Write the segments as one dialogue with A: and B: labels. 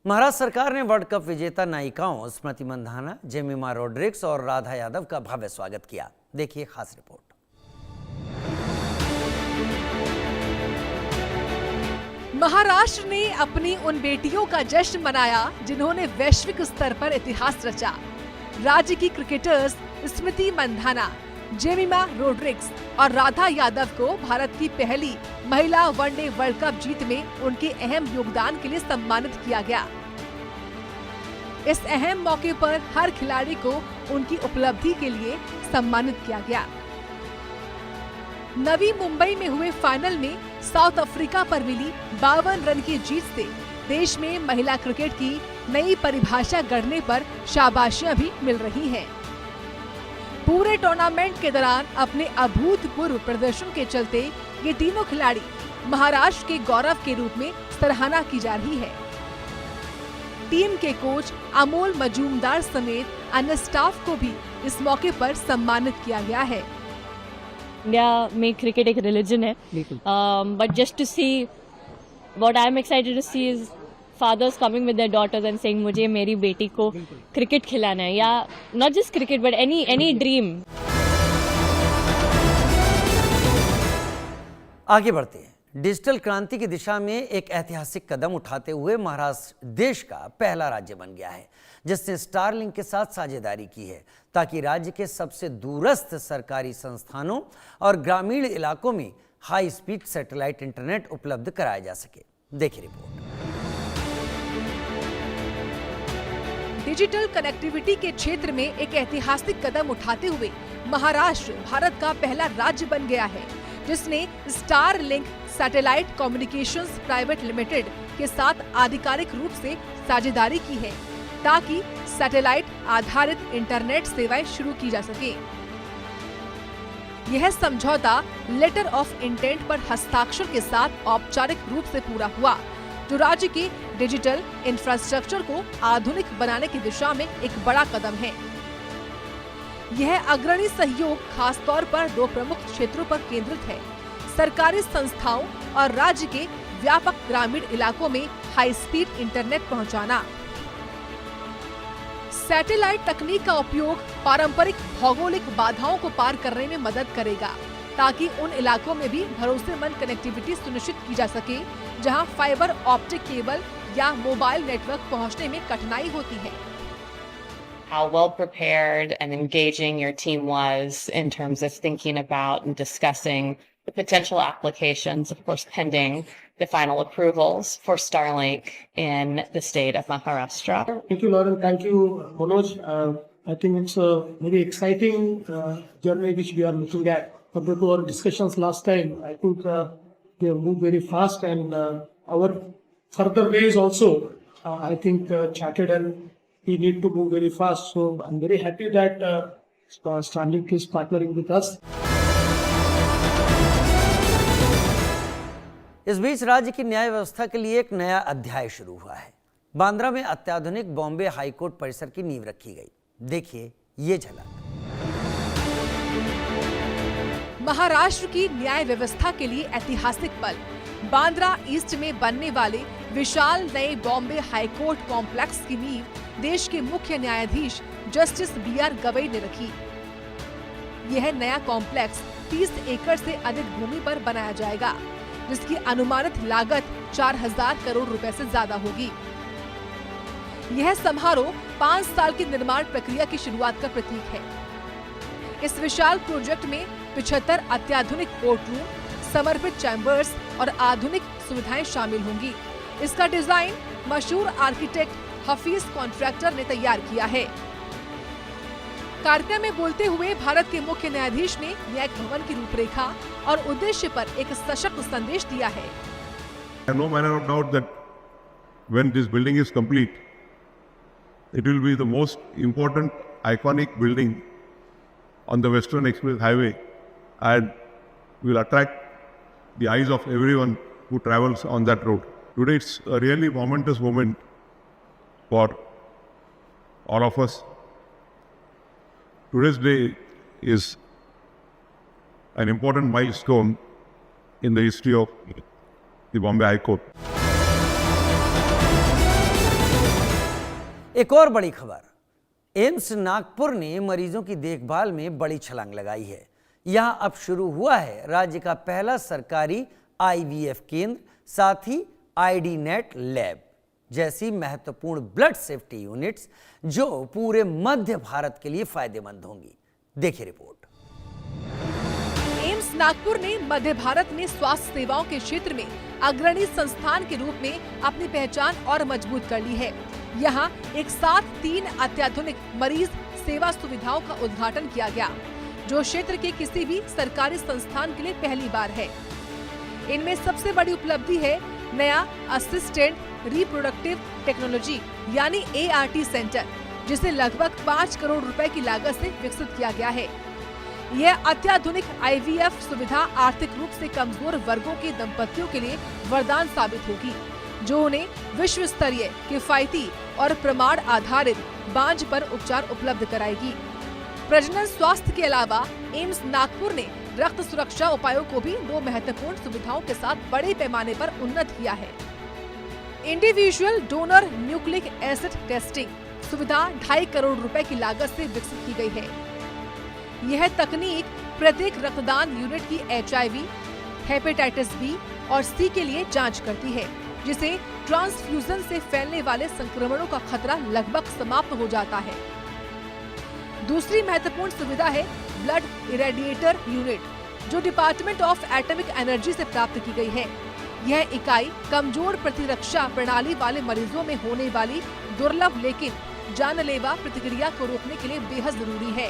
A: महाराष्ट्र सरकार ने world cup विजेता नायिकाओं स्मृति मंधाना, जेमिमा रोड्रिग्स और राधा यादव का भव्य स्वागत किया। देखिए खास रिपोर्ट।
B: महाराष्ट्र ने अपनी उन बेटियों का जश्न मनाया जिन्होंने वैश्विक स्तर पर इतिहास रचा। राज्य की cricketers Smriti Mandhana, Jemimah Rodrigues और राधा यादव को भारत की पहली महिला वनडे वर्ल्ड कप जीत में उनके अहम योगदान के लिए सम्मानित किया गया। इस अहम मौके पर हर खिलाड़ी को उनकी उपलब्धि के लिए सम्मानित किया गया। नवी मुंबई में हुए फाइनल में साउथ अफ्रीका पर मिली 52 रन की जीत से देश में महिला क्रिकेट की नई परिभाषा गढ़ने पर शाबाशियां भी मिल रही हैं। पूरे टूर्नामेंट के दौरान अपने अभूतपूर्व प्रदर्शन के चलते ये तीनों खिलाड़ी महाराष्ट्र के गौरव के रूप में सराहना की जा रही है। टीम के कोच अमोल मजूमदार समेत अन्य स्टाफ को भी इस मौके पर सम्मानित किया गया है।
C: इंडिया में क्रिकेट एक रिलीजन है, but just to see what I am excited to see is fathers coming with their daughters and saying मुझे मेरी बेटी को क्रिकेट खिलाना है, या not just cricket but any dream.
A: आगे बढ़ते हैं। डिजिटल क्रांति की दिशा में एक ऐतिहासिक कदम उठाते हुए महाराष्ट्र देश का पहला राज्य बन गया है जिसने स्टारलिंक के साथ साझेदारी की है ताकि राज्य के सबसे दूरस्थ सरकारी संस्थानों और ग्रामीण इलाकों में हाई स्पीड सैटेलाइट इंटरनेट उपलब्ध कराया जा सके। देखिए रिपोर्ट।
B: डिजिटल कनेक्टिविटी के क्षेत्र में एक ऐतिहासिक कदम उठाते हुए महाराष्ट्र भारत का पहला राज्य बन गया है जिसने Starlink satellite communications private limited के साथ आधिकारिक रूप से साझेदारी की है ताकि सैटेलाइट आधारित इंटरनेट सेवाएं शुरू की जा सके। यह समझौता लेटर ऑफ इंटेंट पर हस्ताक्षर के साथ औपचारिक रूप से पूरा हुआ, जो राज्य के डिजिटल इंफ्रास्ट्रक्चर को आधुनिक बनाने की दिशा में एक बड़ा कदम है। यह अग्रणी सहयोग खास तौर पर दो प्रमुख क्षेत्रों पर केंद्रित है: सरकारी संस्थाओं और राज्य के व्यापक ग्रामीण इलाकों में हाई स्पीड इंटरनेट पहुंचाना। सैटेलाइट तकनीक का उपयोग पारंपरिक भौगोलिक बाधाओं को पार करने में मदद करेगा ताकि उन इलाकों में भी भरोसेमंद कनेक्टिविटी सुनिश्चित की जा सके जहां फाइबर ऑप्टिक केबल या मोबाइल नेटवर्क पहुंचने में कठिनाई होती है।
D: How well prepared and engaging your team was in terms of thinking about and discussing the potential applications, of course, pending the final approvals for Starlink in the state of Maharashtra.
E: Thank you, Lauren. Thank you, Manoj. I think it's a very exciting journey which we are looking at. Compared to our discussions last time, I think we have moved very fast, and our further ways also, I think charted, and we need to move very fast. So I'm very happy that Starlink is partnering with us.
A: इस बीच राज्य की न्याय व्यवस्था के लिए एक नया अध्याय शुरू हुआ है। बांद्रा में अत्याधुनिक बॉम्बे हाईकोर्ट परिसर की नींव रखी गई। देखिए ये झलक।
B: महाराष्ट्र की न्याय व्यवस्था के लिए ऐतिहासिक पल। बांद्रा ईस्ट में बनने वाले विशाल नए बॉम्बे हाईकोर्ट कॉम्प्लेक्स की नींव देश के मुख्य न्यायाधीश जस्टिस BR गवई ने रखी। यह नया कॉम्प्लेक्स 30 एकड़ से अधिक भूमि पर बनाया जाएगा जिसकी अनुमानित लागत 4000 करोड़ रुपए से ज्यादा होगी। यह समारोह 5 साल की निर्माण प्रक्रिया की शुरुआत का प्रतीक है। इस विशाल प्रोजेक्ट में 75 अत्याधुनिक कोर्ट रूम, समर्पित चैम्बर्स और आधुनिक सुविधाएं शामिल होंगी। इसका डिजाइन मशहूर आर्किटेक्ट हफीज कॉन्ट्रैक्टर ने तैयार किया है। कार्यक्रम में बोलते हुए भारत के मुख्य न्यायाधीश ने न्यायिक भवन की रूपरेखा और उद्देश्य पर एक सशक्त संदेश दिया है।
F: No manner of doubt that when this building is complete, it will be the most important, iconic building on the Western Express Highway, and will attract the eyes of everyone who travels on that road. Today it's a really momentous moment for all of us. Today's day is an important milestone in the history of the Bombay High Court.
A: एक और बड़ी खबर, AIIMS Nagpur ने मरीजों की देखभाल में बड़ी छलांग लगाई है। यहां अब शुरू हुआ है राज्य का पहला सरकारी IVF केंद्र, साथ ही ID NET लैब जैसी महत्वपूर्ण ब्लड सेफ्टी यूनिट्स जो पूरे मध्य भारत के लिए फायदेमंद होंगी। देखिए रिपोर्ट।
B: एम्स नागपुर ने मध्य भारत में स्वास्थ्य सेवाओं के क्षेत्र में अग्रणी संस्थान के रूप में अपनी पहचान और मजबूत कर ली है। यहाँ एक साथ 3 अत्याधुनिक मरीज सेवा सुविधाओं का उद्घाटन किया गया, जो क्षेत्र के किसी भी सरकारी संस्थान के लिए पहली बार है। इनमें सबसे बड़ी उपलब्धि है नया असिस्टेंट रिप्रोडक्टिव टेक्नोलॉजी यानी ART सेंटर, जिसे लगभग 5 करोड़ रुपए की लागत से विकसित किया गया है। यह अत्याधुनिक IVF सुविधा आर्थिक रूप से कमजोर वर्गों के दंपतियों के लिए वरदान साबित होगी, जो उन्हें विश्व स्तरीय, किफायती और प्रमाण आधारित बांझ पर उपचार उपलब्ध कराएगी। प्रजनन स्वास्थ्य के अलावा एम्स नागपुर ने रक्त सुरक्षा उपायों को भी 2 महत्वपूर्ण सुविधाओं के साथ बड़े पैमाने पर उन्नत किया है। Individual donor nucleic acid testing सुविधा 2.5 करोड़ रुपए की लागत से विकसित की गई है। यह तकनीक प्रत्येक रक्तदान यूनिट की HIV, हेपेटाइटिस B और C के लिए जांच करती है, जिसे ट्रांसफ्यूजन से फैलने वाले संक्रमणों का खतरा लगभग समाप्त हो जाता है। दूसरी महत्वपूर्ण सुविधा है ब्लड इरेडिएटर यूनिट, जो डिपार्टमेंट ऑफ एटॉमिक एनर्जी से प्राप्त की गई है। यह इकाई कमजोर प्रतिरक्षा प्रणाली वाले मरीजों में होने वाली दुर्लभ लेकिन जानलेवा प्रतिक्रिया को रोकने के लिए बेहद जरूरी है।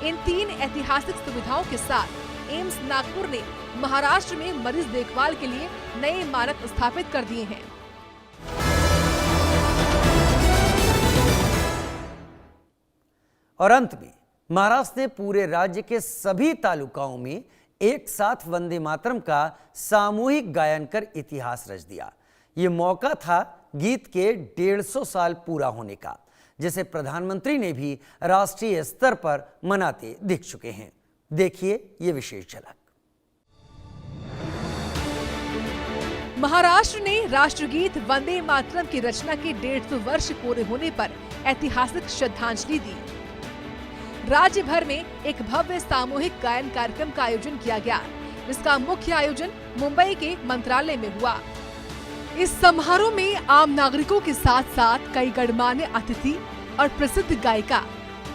B: इन 3 ऐतिहासिक सुविधाओं के साथ एम्स नागपुर ने महाराष्ट्र में मरीज देखभाल के लिए नए मानक स्थापित कर दिए हैं।
A: और अंत में महाराष्ट्र ने पूरे राज्य के सभी तालुकाओं में एक साथ वंदे मातरम का सामूहिक गायन कर इतिहास रच दिया। ये मौका था गीत के 150 साल पूरा होने का, जिसे प्रधानमंत्री ने भी राष्ट्रीय स्तर पर मनाते दिख चुके हैं। देखिए ये विशेष झलक।
B: महाराष्ट्र ने राष्ट्रगीत वंदे मातरम की रचना के 150 वर्ष पूरे होने पर ऐतिहासिक श्रद्धांजलि दी। राज्य भर में एक भव्य सामूहिक गायन कार्यक्रम का आयोजन किया गया। इसका मुख्य आयोजन मुंबई के मंत्रालय में हुआ। इस समारोह में आम नागरिकों के साथ साथ कई गणमान्य अतिथि और प्रसिद्ध गायिका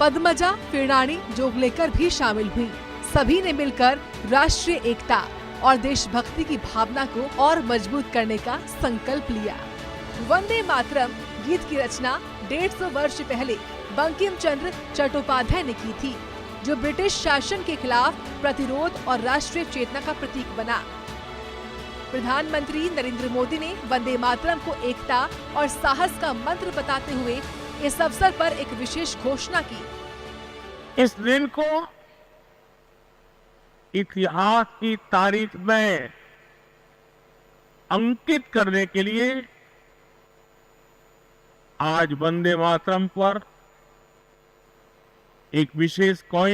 B: पद्मजा फिरणानी जोगलेकर भी शामिल हुई। सभी ने मिलकर राष्ट्रीय एकता और देशभक्ति की भावना को और मजबूत करने का संकल्प लिया। वंदे मातरम गीत की रचना 150 वर्ष पहले बंकिम चंद्र चट्टोपाध्याय ने की थी, जो ब्रिटिश शासन के खिलाफ प्रतिरोध और राष्ट्रीय चेतना का प्रतीक बना। प्रधानमंत्री नरेंद्र मोदी ने वंदे मातरम को एकता और साहस का मंत्र बताते हुए इस अवसर पर एक विशेष घोषणा की।
G: इस दिन को इतिहास की तारीख में अंकित करने के लिए आज वंदे मातरम पर एक विशेष कॉइन